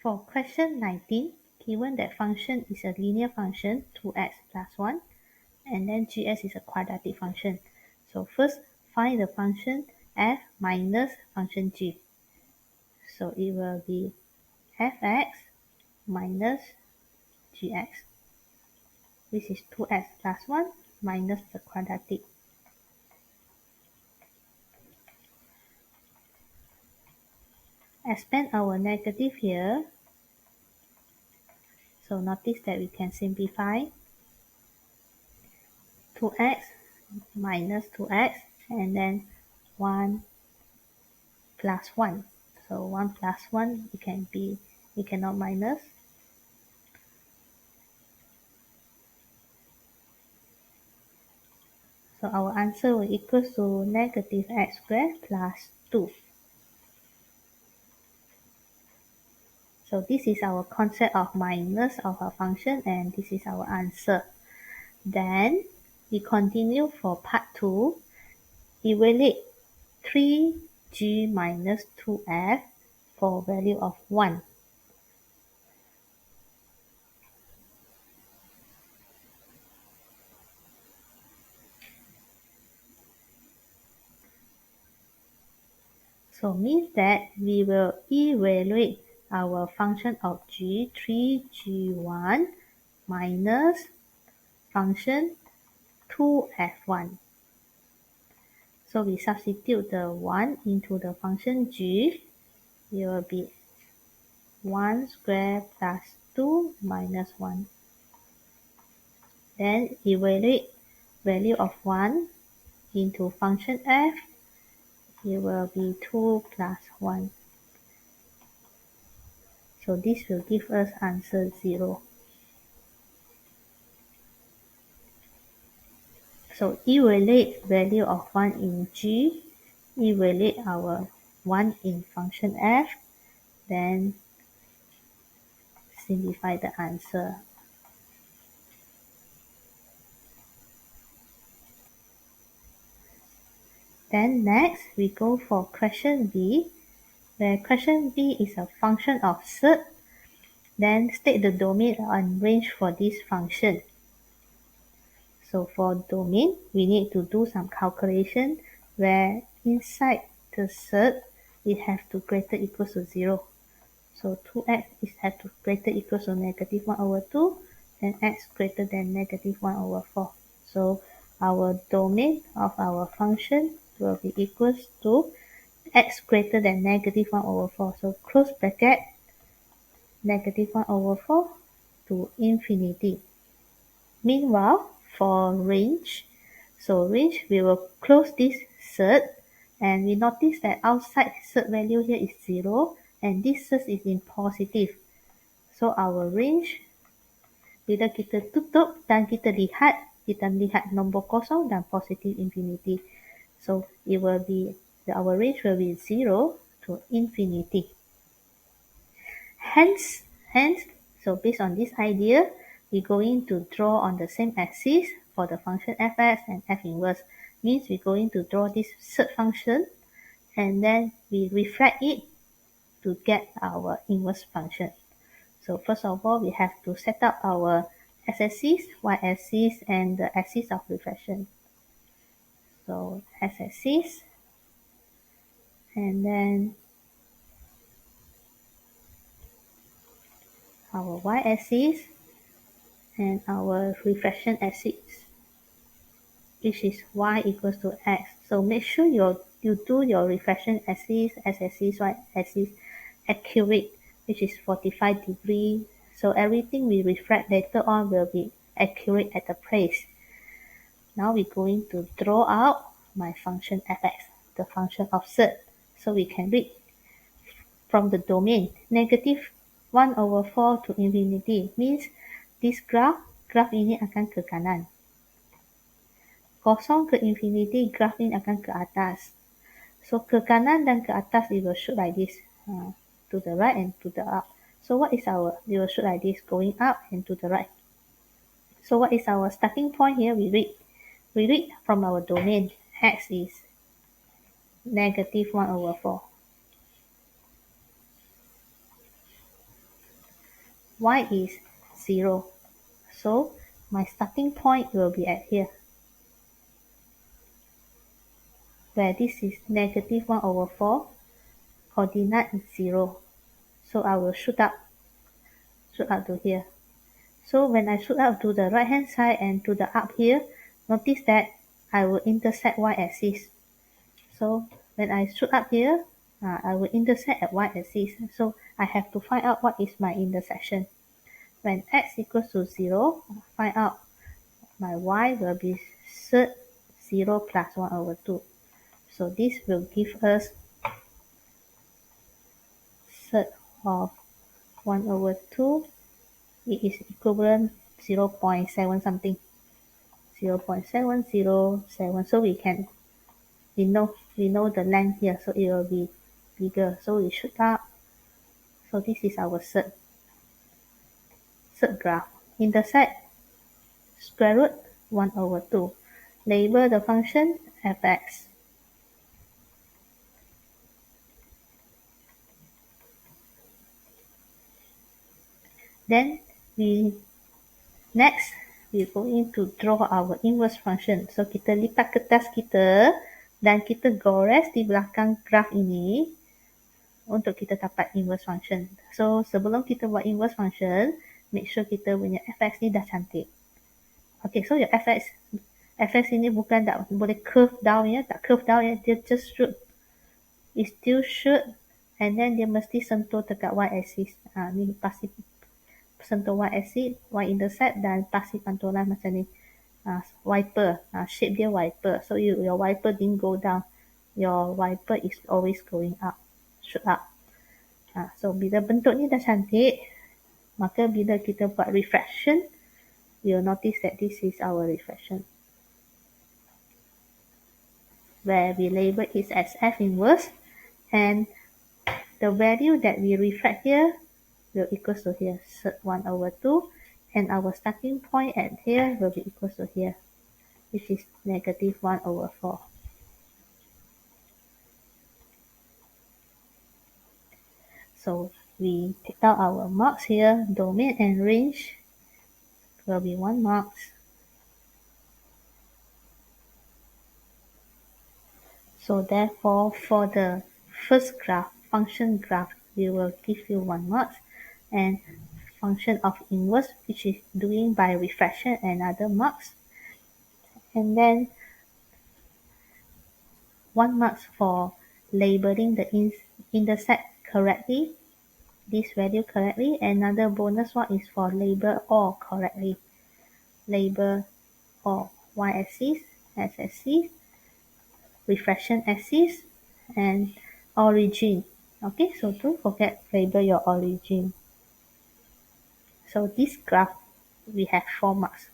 For question 19, given that function is a linear function, 2x plus 1, and then gs is a quadratic function. So first, find the function f minus function g. So it will be fx minus gx, which is 2x plus 1 minus the quadratic. Expand our negative here. So notice that we can simplify 2x minus 2x and then 1 plus 1. So 1 plus 1 we cannot minus. So our answer will equal to negative x squared plus 2. So this is our concept of minus of a function, and this is our answer. Then we continue for part 2. Evaluate 3g minus 2f for value of 1. So means that we will evaluate our function of g, 3g1 minus function 2f1. So we substitute the 1 into the function g. It will be 1 squared plus 2 minus 1. Then evaluate value of 1 into function f. It will be 2 plus 1. So this will give us answer 0. So evaluate value of 1 in g, evaluate our 1 in function f, then simplify the answer. Then next we go for question B, where question B is a function of cert. Then state the domain and range for this function. So for domain, we need to do some calculation where inside the cert, it have to greater equals to 0. So 2x is have to greater equals to negative 1 over 2, and x greater than negative 1 over 4. So our domain of our function will be equals to x greater than negative 1 over 4. So close bracket, negative 1 over 4 to infinity. Meanwhile, for range, so range, we will close this cert, and we notice that outside cert value here is 0, and this cert is in positive. So our range, bila kita tutup dan kita lihat nombor kosong dan positive infinity. So it will be, our range will be 0 to infinity. Hence, so based on this idea, we're going to draw on the same axis for the function fx and f inverse. Means we're going to draw this cert function, and then we reflect it to get our inverse function. So first of all, we have to set up our x-axis, y-axis, and the axis of reflection. So x-axis, and then our y-axis, and our reflection axis, which is y equals to x. So make sure you do your reflection axis, x-axis, y-axis accurate, which is 45 degrees. So everything we reflect later on will be accurate at the place. Now we're going to draw out my function fx, the function of cert. So we can read from the domain, negative 1 over 4 to infinity means this graph ini akan ke kanan. Kosong ke infinity, graph ini akan ke atas. So ke kanan dan ke atas, it will shoot like this, to the right and to the up. So what is our, we will shoot like this, going up and to the right. So what is our starting point here? We read from our domain, x is negative 1 over 4. y is 0. So my starting point will be at here, where this is negative 1 over 4, coordinate is 0. So I will shoot up to here. So when I shoot up to the right hand side and to the up here, notice that I will intersect y-axis. So when I shoot up here, I will intersect at y-axis. So I have to find out what is my intersection. When x equals to 0, find out my y will be sert 0 plus 1 over 2. So this will give us sert of 1 over 2. It is equivalent 0.7 something. 0.7007. So we know the length here, so it will be bigger. So we shoot up. So this is our sert graph. Intersect square root 1 over 2. Label the function fx. Then next we're going to draw our inverse function. So kita lipat kertas kita dan kita gores di belakang graf ini untuk kita dapat inverse function. So sebelum kita buat inverse function, make sure kita punya fx ni dah cantik. Okay, so your fx ini bukan tak boleh curve down ya, tak curve down ya, dia just shoot. It still shoot and then dia mesti sentuh dekat y-axis. Ni pasti sentuh y-axis, y-intercept dan pasti pantulan macam ni. Wiper, shape dia wiper. So your wiper didn't go down. Your wiper is always going up, shoot up. So bila bentuk ni dah cantik, maka bila kita buat refraction, you'll notice that this is our refraction, where we label it as F inverse, and the value that we refract here will equal to here, 1 over 2, and our starting point at here will be equal to here, which is negative 1 over 4. So we take out our marks here, domain and range will be 1 marks. So therefore, for the first graph, function graph, we will give you 1 marks, and function of inverse, which is doing by refraction, another marks, and then 1 marks for labeling the intersect correctly, this value correctly. Another bonus one is for label all correctly. Label all y-axis, x-axis, refraction axis, and origin. Okay, so don't forget label your origin. So this graph we have 4 marks.